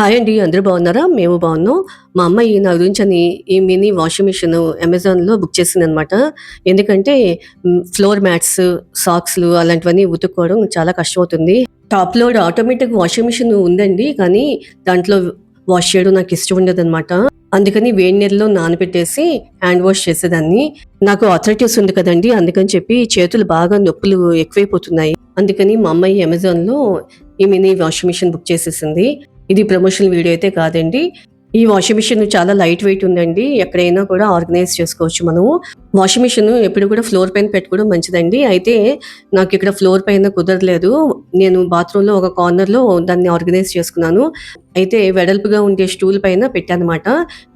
Hi అండి. అందరూ బాగున్నారా? మేము బాగున్నాం. మా అమ్మాయి నా గురించని ఈ మినీ వాషింగ్ మిషన్ అమెజాన్‌లో బుక్ చేసిందనమాట. ఎందుకంటే ఫ్లోర్ మ్యాట్స్, సాక్స్‌లు అలాంటివన్నీ ఉతుక్కోవడం చాలా కష్టమవుతుంది. Top load automatic washing machine ఉందండి. కానీ దాంట్లో వాష్ చేయడం నాకిష్టం ఉండదనమాట. అందుకని వేడి నీళ్ళలో నానబెట్టేసి హ్యాండ్ వాష్ చేసేదాన్ని. నాకు ఆర్థరైటిస్ ఉంది కదండీ! అందుకని చెప్పి చేతులు బాగా నొప్పులు ఎక్కువైపోతున్నాయి. అందుకని మా అమ్మాయి అమెజాన్‌లో ఈ మినీ వాషింగ్ మిషన్ బుక్ చేసేసింది. ఇది ప్రమోషనల్ వీడియో అయితే కాదండి. ఈ వాషింగ్ మిషన్ చాలా లైట్ వెయిట్ ఉందండి. ఎక్కడైనా కూడా ఆర్గనైజ్ చేసుకోవచ్చు మనము. వాషింగ్ మిషన్ ఎప్పుడు కూడా ఫ్లోర్ పైన పెట్టుకోవడం మంచిదండి. అయితే నాకు ఇక్కడ ఫ్లోర్ పైన కుదరలేదు. నేను బాత్రూంలో ఒక కార్నర్‌లో దాన్ని ఆర్గనైజ్ చేసుకున్నాను. అయితే వెడల్పుగా ఉండే స్టూల్ పైన పెట్టానమాట.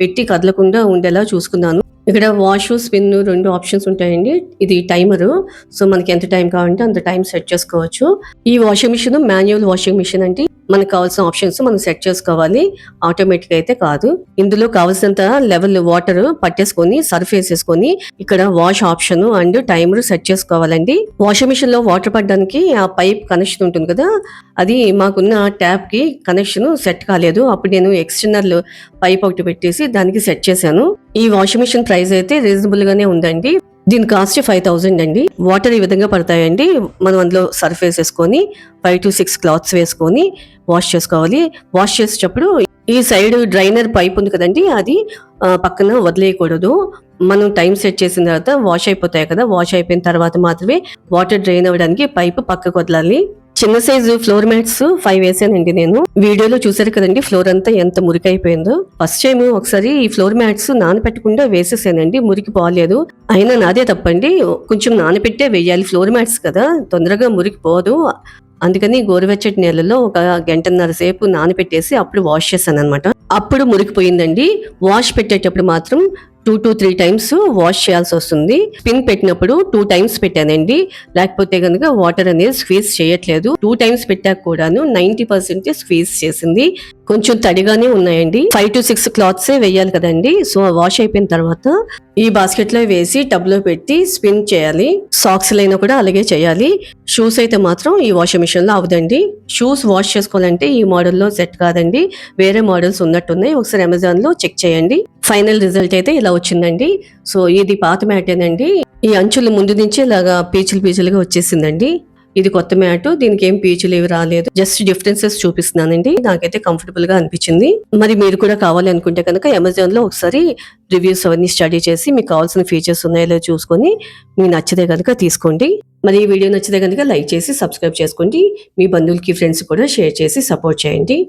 పెట్టి కదలకుండా ఉండేలా చూసుకున్నాను. ఇక్కడ వాష్, స్పిన్ 2 ఆప్షన్స్ ఉంటాయండి. ఇది టైమరు. సో మనకి ఎంత టైం కావాలంటే అంత టైం సెట్ చేసుకోవచ్చు. ఈ washing machine manual washing machine అండి. మనకు కావాల్సిన ఆప్షన్స్ మనం సెట్ చేసుకోవాలి. ఆటోమేటిక్ అయితే కాదు. ఇందులో కావాల్సినంత లెవెల్ వాటర్ పట్టేసుకొని సర్ఫ్ వేసేసుకొని ఇక్కడ wash option and timer set చేసుకోవాలండి. వాషింగ్ మిషన్ లో వాటర్ పడడానికి ఆ పైప్ కనెక్షన్ ఉంటుంది కదా, అది మాకున్న ట్యాప్ కి కనెక్షన్ సెట్ కాలేదు. అప్పుడు నేను ఎక్స్టర్నల్ పైప్ ఒకటి పెట్టేసి దానికి సెట్ చేశాను. ఈ వాషింగ్ మిషన్ ప్రైస్ అయితే రీజనబుల్ గానే ఉందండి. దీని కాస్ట్ 5,000 అండి. వాటర్ ఈ విధంగా పడతాయండి. మనం అందులో సర్ఫ్ వేసేసుకొని 5 to 6 క్లాత్స్ వేసుకొని వాష్ చేసుకోవాలి. వాష్ చేసేటప్పుడు ఈ సైడ్ డ్రైనర్ పైప్ ఉంది కదండి, అది పక్కన వదిలేయకూడదు. మనం టైం సెట్ చేసిన తర్వాత వాష్ అయిపోతాయి కదా, వాష్ అయిపోయిన తర్వాత మాత్రమే వాటర్ డ్రైన్ అవ్వడానికి పైప్ పక్కకు వదలాలి. చిన్న సైజు ఫ్లోర్ మ్యాట్స్ 5 వేసానండి నేను. వీడియోలో చూసారు కదండి ఫ్లోర్ అంతా ఎంత మురికైపోయిందో. ఫస్ట్ టైం ఒకసారి ఈ ఫ్లోర్ మ్యాట్స్ నానపెట్టకుండా వేసేసానండి, మురికి పోలేదు. అయినా నాదే తప్పండి. కొంచెం నానపెట్టే వేయాలి, ఫ్లోర్ మ్యాట్స్ కదా తొందరగా మురికి పోదు. అందుకని గోరువెచ్చటి నీళ్ళలో ఒక గంటన్నర సేపు నానపెట్టేసి అప్పుడు వాష్ చేశాను అనమాట. అప్పుడు మురికిపోయిందండి. వాష్ పెట్టేటప్పుడు మాత్రం 2 to 3 టైమ్స్ వాష్ చేయాల్సి వస్తుంది. స్పిన్ పెట్టినప్పుడు 2 టైమ్స్ పెట్టానండి. లేకపోతే కనుక వాటర్ అనేది స్క్వీజ్ చేయట్లేదు. 2 టైమ్స్ పెట్టాక కూడాను 90% స్క్వీజ్ చేసింది. కొంచెం తడిగానే ఉన్నాయండి. 5 to 6 క్లాత్స్ వేయాలి కదండి. సో వాష్ అయిపోయిన తర్వాత ఈ బాస్కెట్ లో వేసి టబ్ లో పెట్టి స్పిన్ చేయాలి. సాక్స్ లైనా కూడా అలాగే చేయాలి. షూస్ అయితే మాత్రం ఈ వాషింగ్ మిషన్ లో అవదండి. షూస్ వాష్ చేసుకోవాలంటే ఈ మోడల్ లో సెట్ కాదండి, వేరే మోడల్స్ ఉన్నట్టున్నాయి. ఒకసారి అమెజాన్ లో చెక్ చేయండి. ఫైనల్ రిజల్ట్ అయితే ఇలా వచ్చిందండి. సో ఇది పాత మ్యాటేనండి. ఈ అంచులు ముందు నుంచి ఇలాగా పీచులుగా వచ్చేసిందండి. ఇది కొత్త మ్యాట్, దీనికి ఏం పీచులు ఏవి రాలేదు. జస్ట్ డిఫరెన్సెస్ చూపిస్తున్నానండి. నాకైతే కంఫర్టబుల్ గా అనిపించింది. మరి మీరు కూడా కావాలి అనుకుంటే కనుక అమెజాన్ లో ఒకసారి రివ్యూస్ అవన్నీ స్టడీ చేసి మీకు కావాల్సిన ఫీచర్స్ ఉన్నాయో చూసుకొని మీకు నచ్చితే కనుక తీసుకోండి. మరి ఈ వీడియో నచ్చితే కనుక లైక్ చేసి సబ్స్క్రైబ్ చేసుకోండి. మీ బంధువులకి ఫ్రెండ్స్ కూడా షేర్ చేసి సపోర్ట్ చేయండి.